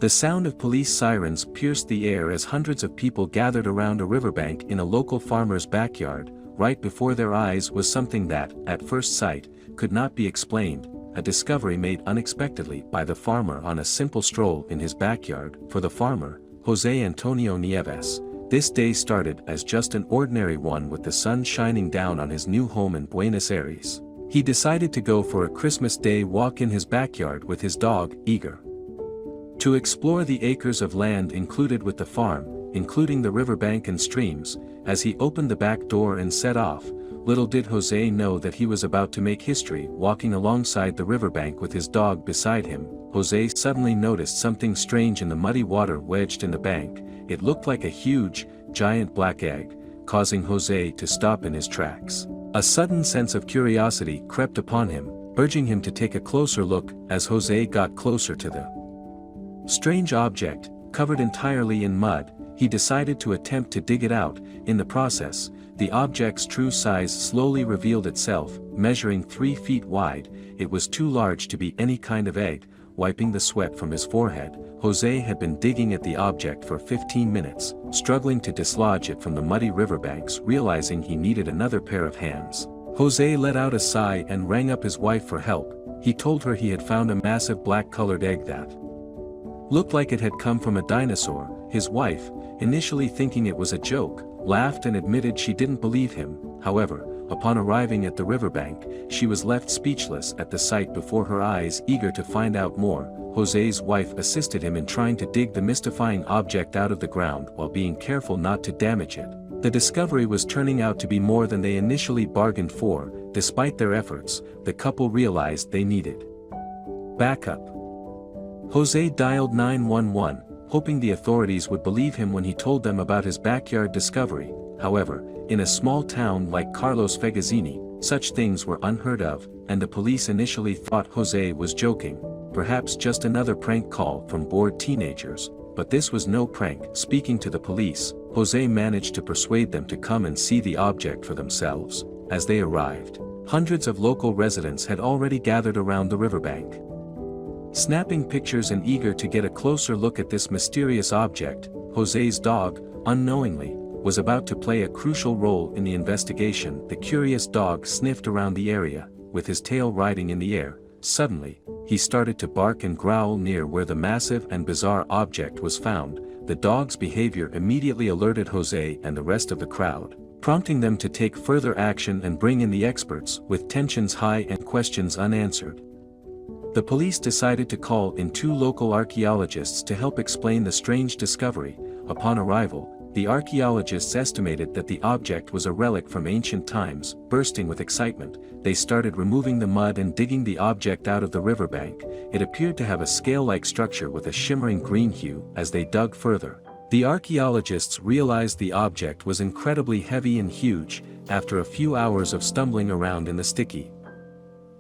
The sound of police sirens pierced the air as hundreds of people gathered around a riverbank in a local farmer's backyard. Right before their eyes was something that, at first sight, could not be explained, a discovery made unexpectedly by the farmer on a simple stroll in his backyard. For the farmer, José Antonio Nieves, this day started as just an ordinary one with the sun shining down on his new home in Buenos Aires. He decided to go for a Christmas Day walk in his backyard with his dog, Eager. To explore the acres of land included with the farm, including the riverbank and streams. As he opened the back door and set off, little did José know that he was about to make history. Walking alongside the riverbank with his dog beside him, José suddenly noticed something strange in the muddy water wedged in the bank. It looked like a huge, giant black egg, causing José to stop in his tracks. A sudden sense of curiosity crept upon him, urging him to take a closer look. As José got closer to the strange object, covered entirely in mud, he decided to attempt to dig it out. In the process, the object's true size slowly revealed itself. Measuring 3 feet wide, it was too large to be any kind of egg. Wiping the sweat from his forehead, José had been digging at the object for 15 minutes, struggling to dislodge it from the muddy riverbanks. Realizing he needed another pair of hands, José let out a sigh and rang up his wife for help. He told her he had found a massive black-colored egg that looked like it had come from a dinosaur. His wife, initially thinking it was a joke, laughed and admitted she didn't believe him. However, upon arriving at the riverbank, she was left speechless at the sight before her eyes. Eager to find out more, José's wife assisted him in trying to dig the mystifying object out of the ground while being careful not to damage it. The discovery was turning out to be more than they initially bargained for. Despite their efforts, the couple realized they needed backup. José dialed 911, hoping the authorities would believe him when he told them about his backyard discovery. However, in a small town like Carlos Fegazzini, such things were unheard of, and the police initially thought José was joking, perhaps just another prank call from bored teenagers. But this was no prank. Speaking to the police, José managed to persuade them to come and see the object for themselves. As they arrived, hundreds of local residents had already gathered around the riverbank, snapping pictures and eager to get a closer look at this mysterious object. José's dog, unknowingly, was about to play a crucial role in the investigation. The curious dog sniffed around the area, with his tail riding in the air. Suddenly, he started to bark and growl near where the massive and bizarre object was found. The dog's behavior immediately alerted José and the rest of the crowd, prompting them to take further action and bring in the experts. With tensions high and questions unanswered, the police decided to call in 2 local archaeologists to help explain the strange discovery. Upon arrival, the archaeologists estimated that the object was a relic from ancient times. Bursting with excitement, they started removing the mud and digging the object out of the riverbank. It appeared to have a scale-like structure with a shimmering green hue. As they dug further, the archaeologists realized the object was incredibly heavy and huge. After a few hours of stumbling around in the sticky,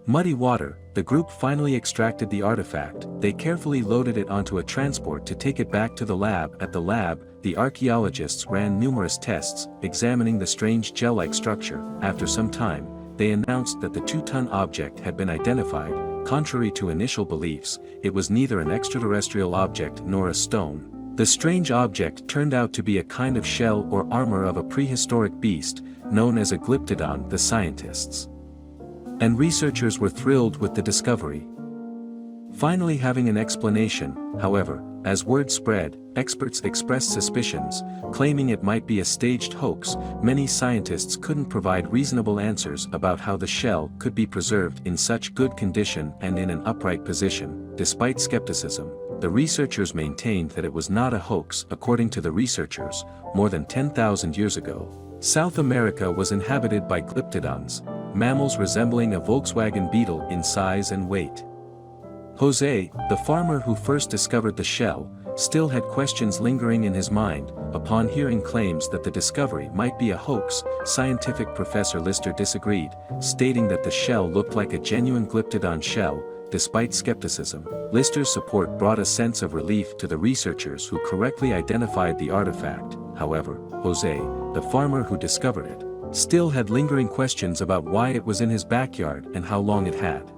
muddy water, the group finally extracted the artifact. They carefully loaded it onto a transport to take it back to the lab. At the lab, the archaeologists ran numerous tests, examining the strange gel-like structure. After some time, they announced that the 2-ton object had been identified. Contrary to initial beliefs, it was neither an extraterrestrial object nor a stone. The strange object turned out to be a kind of shell or armor of a prehistoric beast, known as a glyptodon. The scientists and researchers were thrilled with the discovery, finally having an explanation. However, as word spread, experts expressed suspicions, claiming it might be a staged hoax. Many scientists couldn't provide reasonable answers about how the shell could be preserved in such good condition and in an upright position. Despite skepticism, the researchers maintained that it was not a hoax. According to the researchers, more than 10,000 years ago, South America was inhabited by glyptodons, mammals resembling a Volkswagen Beetle in size and weight. José, the farmer who first discovered the shell, still had questions lingering in his mind. Upon hearing claims that the discovery might be a hoax, scientific Professor Lister disagreed, stating that the shell looked like a genuine glyptodon shell. Despite skepticism, Lister's support brought a sense of relief to the researchers who correctly identified the artifact. However, José, the farmer who discovered it, still had lingering questions about why it was in his backyard and how long it had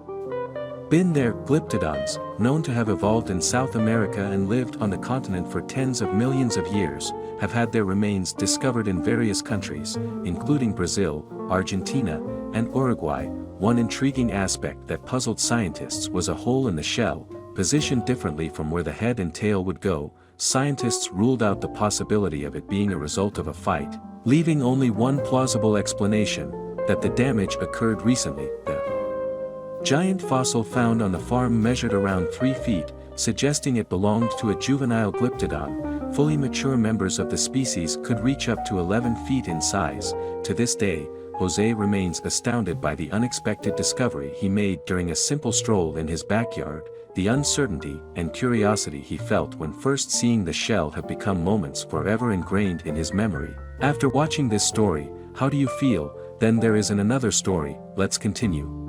Been there. Glyptodons, known to have evolved in South America and lived on the continent for tens of millions of years, have had their remains discovered in various countries, including Brazil, Argentina, and Uruguay. One intriguing aspect that puzzled scientists was a hole in the shell, positioned differently from where the head and tail would go. Scientists ruled out the possibility of it being a result of a fight, leaving only one plausible explanation, that the damage occurred recently. The giant fossil found on the farm measured around 3 feet, suggesting it belonged to a juvenile glyptodon. Fully mature members of the species could reach up to 11 feet in size. To this day, Jose remains astounded by the unexpected discovery he made during a simple stroll in his backyard. The uncertainty and curiosity he felt when first seeing the shell have become moments forever ingrained in his memory. After watching this story, how do you feel? Then there is another story. Let's continue.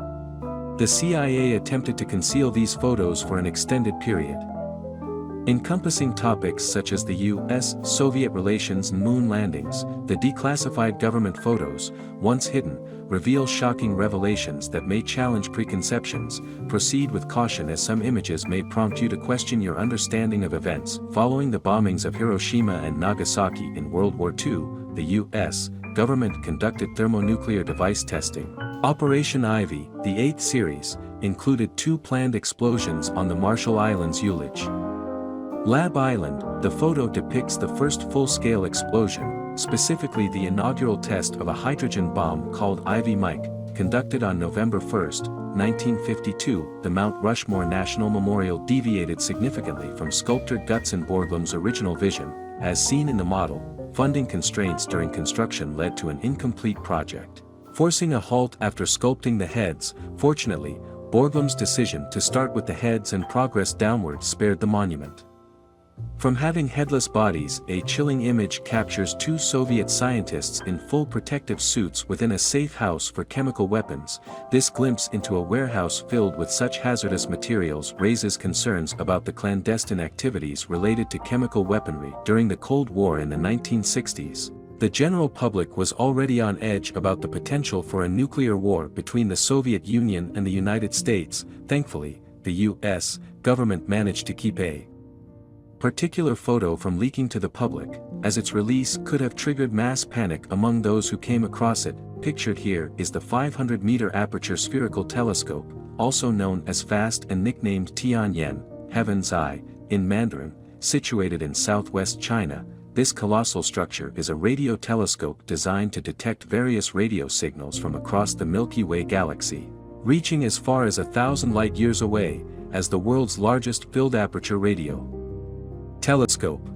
The CIA attempted to conceal these photos for an extended period, encompassing topics such as the U.S.-Soviet relations and moon landings. The declassified government photos, once hidden, reveal shocking revelations that may challenge preconceptions. Proceed with caution, as some images may prompt you to question your understanding of events. Following the bombings of Hiroshima and Nagasaki in World War II, the U.S. government conducted thermonuclear device testing. Operation Ivy, the 8th series, included 2 planned explosions on the Marshall Islands Ulage Lab Island. The photo depicts the first full-scale explosion, specifically the inaugural test of a hydrogen bomb called Ivy Mike, conducted on November 1, 1952. The Mount Rushmore National Memorial deviated significantly from sculptor Gutzon Borglum's original vision. As seen in the model, funding constraints during construction led to an incomplete project, forcing a halt after sculpting the heads. Fortunately, Borglum's decision to start with the heads and progress downward spared the monument from having headless bodies. A chilling image captures 2 Soviet scientists in full protective suits within a safe house for chemical weapons. This glimpse into a warehouse filled with such hazardous materials raises concerns about the clandestine activities related to chemical weaponry during the Cold War in the 1960s. The general public was already on edge about the potential for a nuclear war between the Soviet Union and the United States. Thankfully, the U.S. government managed to keep a particular photo from leaking to the public, as its release could have triggered mass panic among those who came across it. Pictured here is the 500-meter aperture spherical telescope, also known as FAST and nicknamed Tianyan, Heaven's Eye, in Mandarin, situated in southwest China. This colossal structure is a radio telescope designed to detect various radio signals from across the Milky Way galaxy, reaching as far as 1,000 light-years away, as the world's largest filled-aperture radio telescope.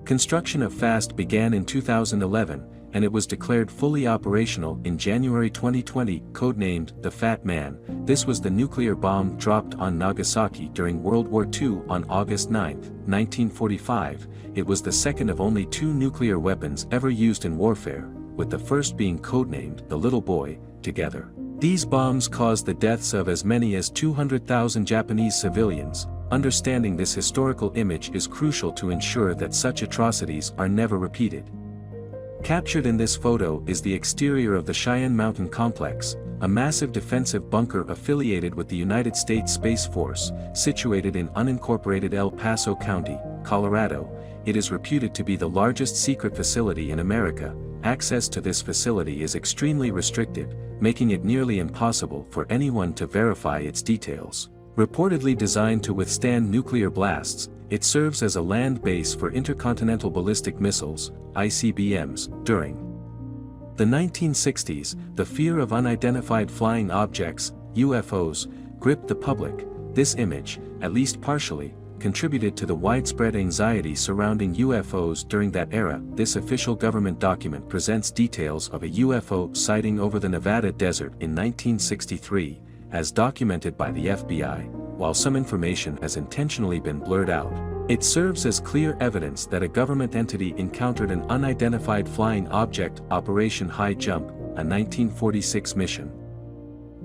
Construction of FAST began in 2011, and it was declared fully operational in January 2020, codenamed the Fat Man. This was the nuclear bomb dropped on Nagasaki during World War II on August 9, 1945. It was the second of only 2 nuclear weapons ever used in warfare, with the first being codenamed the Little Boy. Together, these bombs caused the deaths of as many as 200,000 Japanese civilians. Understanding this historical image is crucial to ensure that such atrocities are never repeated. Captured in this photo is the exterior of the Cheyenne Mountain Complex, a massive defensive bunker affiliated with the United States Space Force, situated in unincorporated El Paso County, Colorado. It is reputed to be the largest secret facility in America. Access to this facility is extremely restricted, making it nearly impossible for anyone to verify its details. Reportedly designed to withstand nuclear blasts, it serves as a land base for intercontinental ballistic missiles, ICBMs. During the 1960s, the fear of unidentified flying objects, UFOs, gripped the public. This image, at least partially, contributed to the widespread anxiety surrounding UFOs during that era. This official government document presents details of a UFO sighting over the Nevada desert in 1963, as documented by the FBI. While some information has intentionally been blurred out, it serves as clear evidence that a government entity encountered an unidentified flying object. Operation High Jump, a 1946 mission,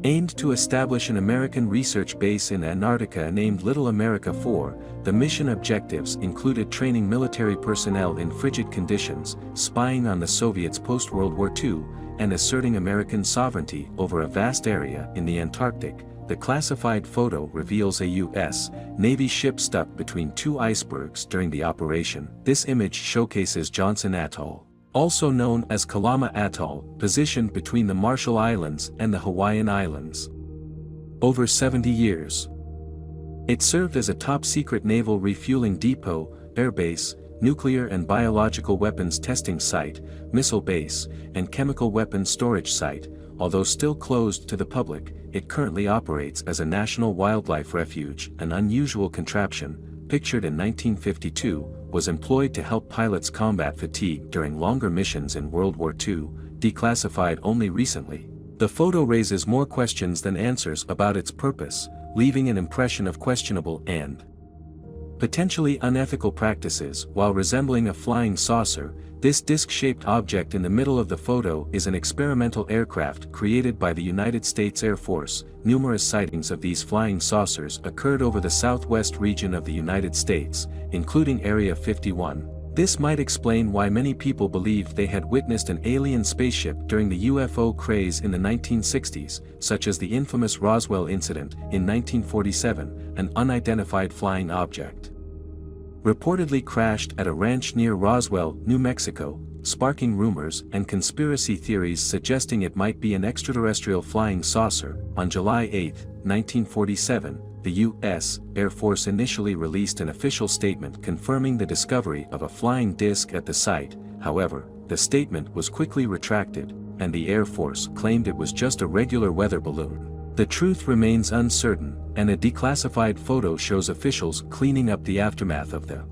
aimed to establish an American research base in Antarctica named Little America 4. The mission objectives included training military personnel in frigid conditions, spying on the Soviets post-World War II, and asserting American sovereignty over a vast area in the Antarctic. the classified photo reveals a U.S. Navy ship stuck between two icebergs during the operation. This image showcases Johnson Atoll, also known as Kalama Atoll, positioned between the Marshall Islands and the Hawaiian Islands. Over 70 years. It served as a top-secret naval refueling depot, airbase, nuclear and biological weapons testing site, missile base, and chemical weapons storage site. Although still closed to the public, it currently operates as a national wildlife refuge. An unusual contraption, pictured in 1952, was employed to help pilots combat fatigue during longer missions in World War II, declassified only recently. The photo raises more questions than answers about its purpose, leaving an impression of questionable and potentially unethical practices. While resembling a flying saucer, this disc-shaped object in the middle of the photo is an experimental aircraft created by the United States Air Force. Numerous sightings of these flying saucers occurred over the southwest region of the United States, including Area 51. This might explain why many people believed they had witnessed an alien spaceship during the UFO craze in the 1960s, such as the infamous Roswell incident in 1947, an unidentified flying object reportedly crashed at a ranch near Roswell, New Mexico, sparking rumors and conspiracy theories suggesting it might be an extraterrestrial flying saucer. On July 8, 1947, the U.S. Air Force initially released an official statement confirming the discovery of a flying disc at the site. However, the statement was quickly retracted, and the Air Force claimed it was just a regular weather balloon. The truth remains uncertain, and a declassified photo shows officials cleaning up the aftermath of the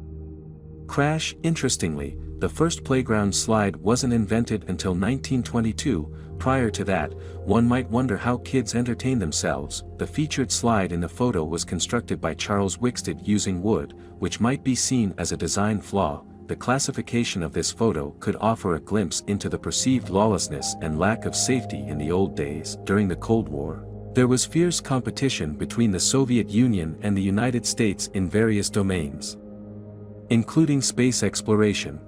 crash. Interestingly, the first playground slide wasn't invented until 1922. Prior to that, one might wonder how kids entertain themselves. The featured slide in the photo was constructed by Charles Wickstead using wood, which might be seen as a design flaw. The classification of this photo could offer a glimpse into the perceived lawlessness and lack of safety in the old days. During the Cold War, there was fierce competition between the Soviet Union and the United States in various domains, including space exploration.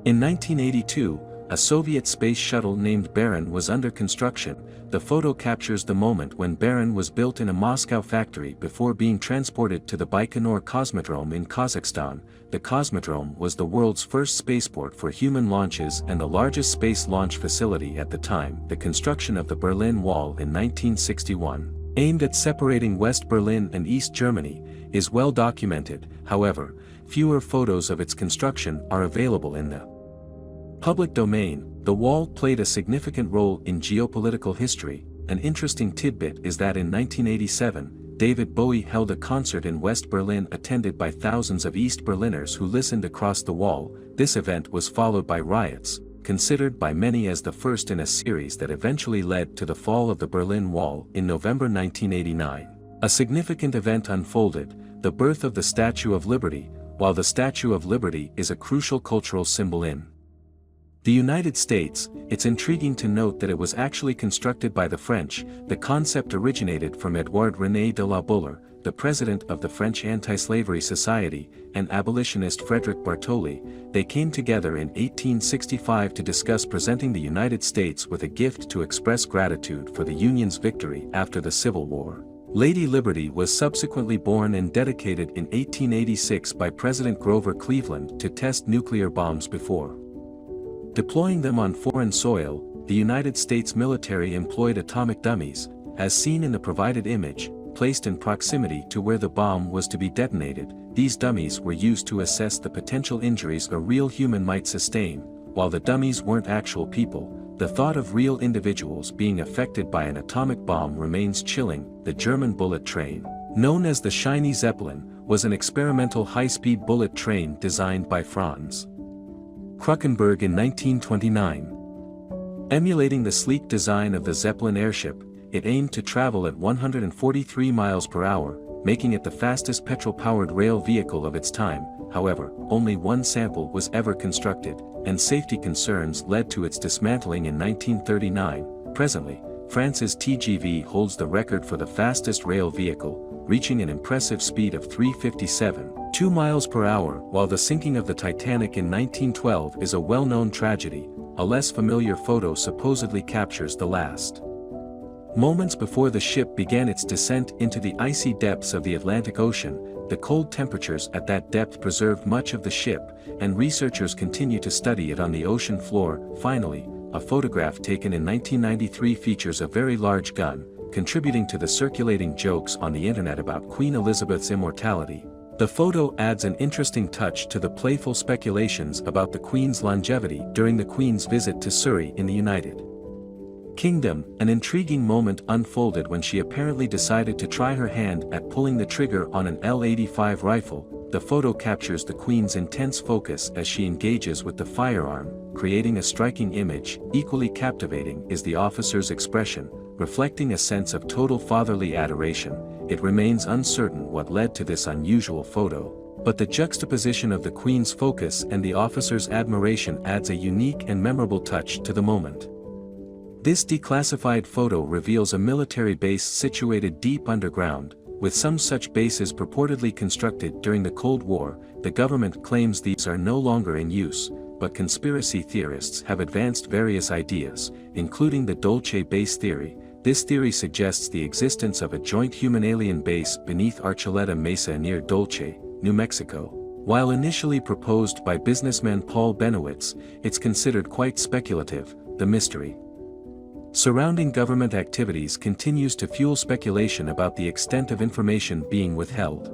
In 1982, a Soviet space shuttle named Baran was under construction. The photo captures the moment when Baran was built in a Moscow factory before being transported to the Baikonur Cosmodrome in Kazakhstan. The Cosmodrome was the world's first spaceport for human launches and the largest space launch facility at the time. The construction of the Berlin Wall in 1961, aimed at separating West Berlin and East Germany, is well documented. However, fewer photos of its construction are available in the public domain. The wall played a significant role in geopolitical history. An interesting tidbit is that in 1987, David Bowie held a concert in West Berlin attended by thousands of East Berliners who listened across the wall. This event was followed by riots, considered by many as the first in a series that eventually led to the fall of the Berlin Wall in November 1989. A significant event unfolded, the birth of the Statue of Liberty. While the Statue of Liberty is a crucial cultural symbol in the United States, it's intriguing to note that it was actually constructed by the French. The concept originated from Édouard René de la Boulère, the president of the French Anti-Slavery Society, and abolitionist Frédéric Bartholdi. They came together in 1865 to discuss presenting the United States with a gift to express gratitude for the Union's victory after the Civil War. Lady Liberty was subsequently born and dedicated in 1886 by President Grover Cleveland to test nuclear bombs before deploying them on foreign soil. The United States military employed atomic dummies, as seen in the provided image, placed in proximity to where the bomb was to be detonated. These dummies were used to assess the potential injuries a real human might sustain. While the dummies weren't actual people, the thought of real individuals being affected by an atomic bomb remains chilling. The German bullet train, known as the Shiny Zeppelin, was an experimental high-speed bullet train designed by Franz Kruckenberg in 1929. Emulating the sleek design of the Zeppelin airship, it aimed to travel at 143 miles per hour, making it the fastest petrol-powered rail vehicle of its time. However, only one sample was ever constructed, and safety concerns led to its dismantling in 1939. Presently, France's TGV holds the record for the fastest rail vehicle, reaching an impressive speed of 357.2 miles per hour. While the sinking of the Titanic in 1912 is a well-known tragedy, a less familiar photo supposedly captures the last Moments before the ship began its descent into the icy depths of the Atlantic Ocean, the cold temperatures at that depth preserved much of the ship, and researchers continue to study it on the ocean floor. Finally, a photograph taken in 1993 features a very large gun, contributing to the circulating jokes on the internet about Queen Elizabeth's immortality. The photo adds an interesting touch to the playful speculations about the Queen's longevity during the Queen's visit to Surrey in the United Kingdom. An intriguing moment unfolded when she apparently decided to try her hand at pulling the trigger on an L85 rifle. The photo captures the Queen's intense focus as she engages with the firearm, creating a striking image. Equally captivating is the officer's expression, reflecting a sense of total fatherly adoration. It remains uncertain what led to this unusual photo, but the juxtaposition of the Queen's focus and the officer's admiration adds a unique and memorable touch to the moment. This declassified photo reveals a military base situated deep underground, with some such bases purportedly constructed during the Cold War. The government claims these are no longer in use, but conspiracy theorists have advanced various ideas, including the Dulce base theory. This theory suggests the existence of a joint human-alien base beneath Archuleta Mesa near Dulce, New Mexico. While initially proposed by businessman Paul Benowitz, it's considered quite speculative. The mystery surrounding government activities continues to fuel speculation about the extent of information being withheld.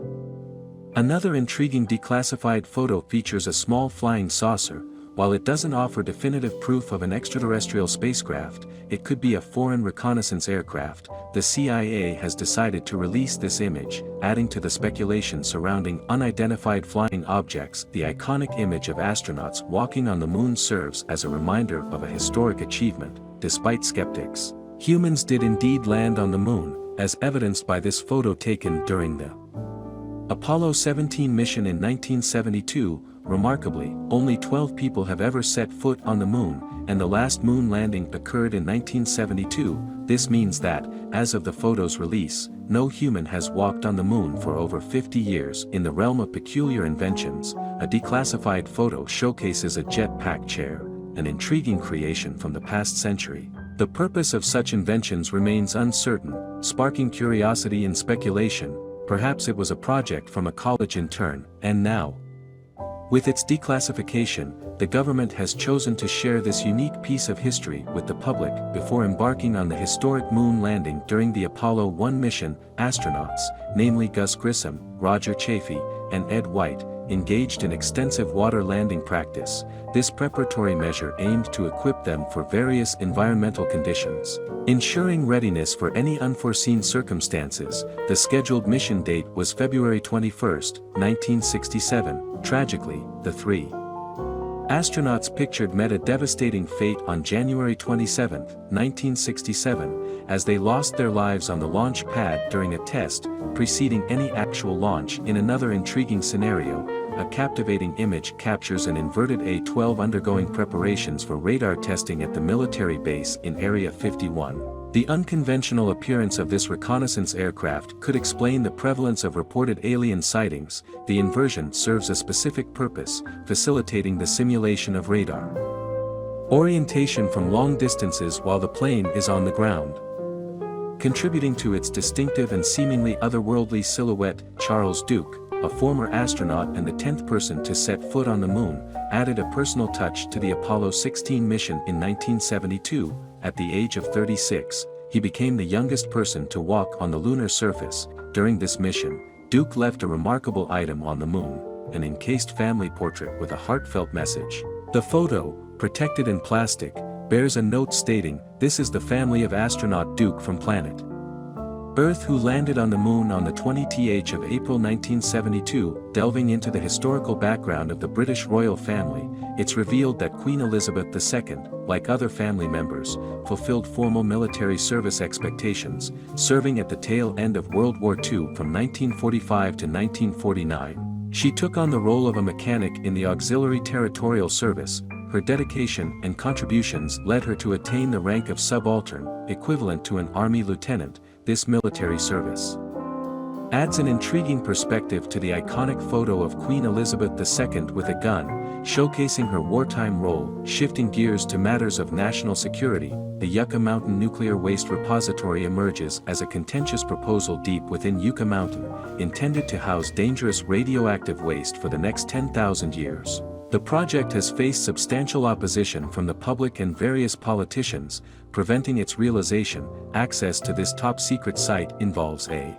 Another intriguing declassified photo features a small flying saucer. While it doesn't offer definitive proof of an extraterrestrial spacecraft, it could be a foreign reconnaissance aircraft. The CIA has decided to release this image, adding to the speculation surrounding unidentified flying objects. The iconic image of astronauts walking on the moon serves as a reminder of a historic achievement. Despite skeptics, humans did indeed land on the moon, as evidenced by this photo taken during the Apollo 17 mission in 1972. Remarkably, only 12 people have ever set foot on the moon, and the last moon landing occurred in 1972. This means that, as of the photo's release, no human has walked on the moon for over 50 years. In the realm of peculiar inventions, a declassified photo showcases a jet-pack chair, an intriguing creation from the past century. The purpose of such inventions remains uncertain, sparking curiosity and speculation. Perhaps it was a project from a college intern, and now, with its declassification, the government has chosen to share this unique piece of history with the public. Before embarking on the historic moon landing during the Apollo 1 mission, astronauts, namely Gus Grissom, Roger Chaffee, and Ed White, engaged in extensive water landing practice. This preparatory measure aimed to equip them for various environmental conditions, ensuring readiness for any unforeseen circumstances. The scheduled mission date was February 21, 1967. Tragically, the three astronauts pictured met a devastating fate on January 27, 1967, as they lost their lives on the launch pad during a test preceding any actual launch. In another intriguing scenario, a captivating image captures an inverted A-12 undergoing preparations for radar testing at the military base in Area 51. The unconventional appearance of this reconnaissance aircraft could explain the prevalence of reported alien sightings. The inversion serves a specific purpose, facilitating the simulation of radar orientation from long distances while the plane is on the ground. Contributing to its distinctive and seemingly otherworldly silhouette, Charles Duke, a former astronaut and the 10th person to set foot on the moon, added a personal touch to the Apollo 16 mission in 1972. At the age of 36, he became the youngest person to walk on the lunar surface. During this mission, Duke left a remarkable item on the moon, an encased family portrait with a heartfelt message. The photo, protected in plastic, bears a note stating, "This is the family of astronaut Duke from planet Earth who landed on the moon on the 20th of April 1972. Delving into the historical background of the British royal family, it's revealed that Queen Elizabeth II, like other family members, fulfilled formal military service expectations, serving at the tail end of World War II from 1945 to 1949. She took on the role of a mechanic in the Auxiliary Territorial Service. Her dedication and contributions led her to attain the rank of subaltern, equivalent to an Army lieutenant. This military service adds an intriguing perspective to the iconic photo of Queen Elizabeth II with a gun, showcasing her wartime role. Shifting gears to matters of national security, the Yucca Mountain Nuclear Waste Repository emerges as a contentious proposal deep within Yucca Mountain, intended to house dangerous radioactive waste for the next 10,000 years. The project has faced substantial opposition from the public and various politicians, preventing its realization. Access to this top-secret site involves a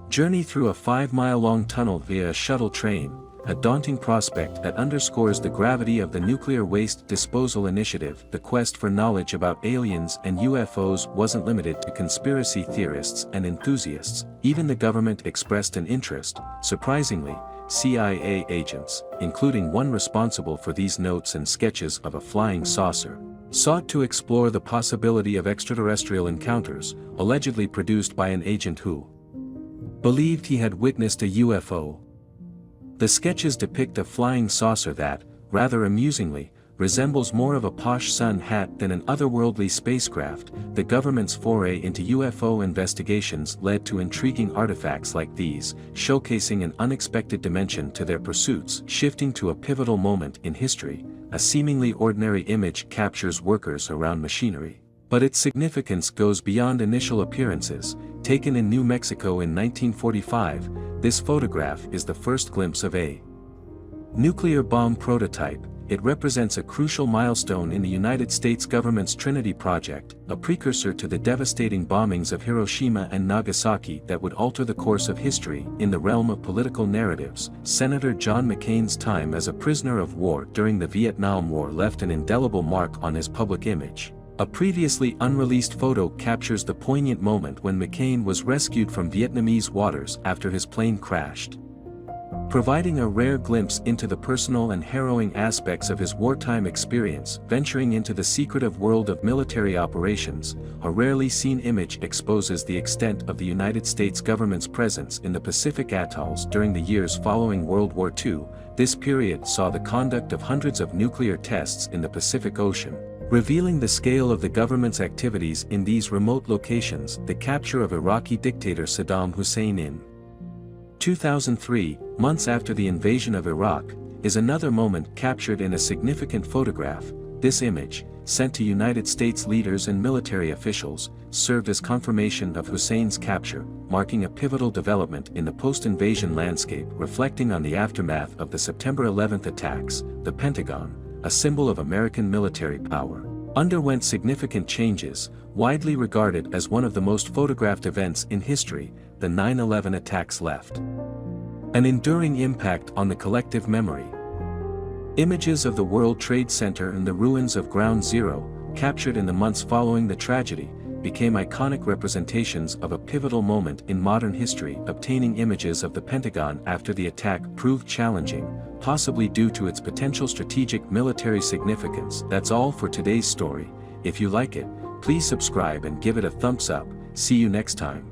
journey through a 5-mile-long tunnel via a shuttle train, a daunting prospect that underscores the gravity of the Nuclear Waste Disposal Initiative. The quest for knowledge about aliens and UFOs wasn't limited to conspiracy theorists and enthusiasts. Even the government expressed an interest. Surprisingly, CIA agents, including one responsible for these notes and sketches of a flying saucer, sought to explore the possibility of extraterrestrial encounters, allegedly produced by an agent who believed he had witnessed a UFO. The sketches depict a flying saucer that, rather amusingly, resembles more of a posh sun hat than an otherworldly spacecraft. The government's foray into UFO investigations led to intriguing artifacts like these, showcasing an unexpected dimension to their pursuits. Shifting to a pivotal moment in history, a seemingly ordinary image captures workers around machinery. But its significance goes beyond initial appearances. Taken in New Mexico in 1945, this photograph is the first glimpse of a nuclear bomb prototype. It represents a crucial milestone in the United States government's Trinity Project, a precursor to the devastating bombings of Hiroshima and Nagasaki that would alter the course of history. In the realm of political narratives, Senator John McCain's time as a prisoner of war during the Vietnam War left an indelible mark on his public image. A previously unreleased photo captures the poignant moment when McCain was rescued from Vietnamese waters after his plane crashed, providing a rare glimpse into the personal and harrowing aspects of his wartime experience. Venturing into the secretive world of military operations, a rarely seen image exposes the extent of the United States government's presence in the Pacific atolls during the years following World War II. This period saw the conduct of hundreds of nuclear tests in the Pacific Ocean, revealing the scale of the government's activities in these remote locations. The capture of Iraqi dictator Saddam Hussein in 2003, months after the invasion of Iraq, is another moment captured in a significant photograph. This image, sent to United States leaders and military officials, served as confirmation of Hussein's capture, marking a pivotal development in the post-invasion landscape. Reflecting on the aftermath of the September 11 attacks, the Pentagon, a symbol of American military power, underwent significant changes. Widely regarded as one of the most photographed events in history, the 9/11 attacks left an enduring impact on the collective memory. Images of the World Trade Center and the ruins of Ground Zero, captured in the months following the tragedy, became iconic representations of a pivotal moment in modern history. Obtaining images of the Pentagon after the attack proved challenging, possibly due to its potential strategic military significance. That's all for today's story. If you like it, please subscribe and give it a thumbs up. See you next time.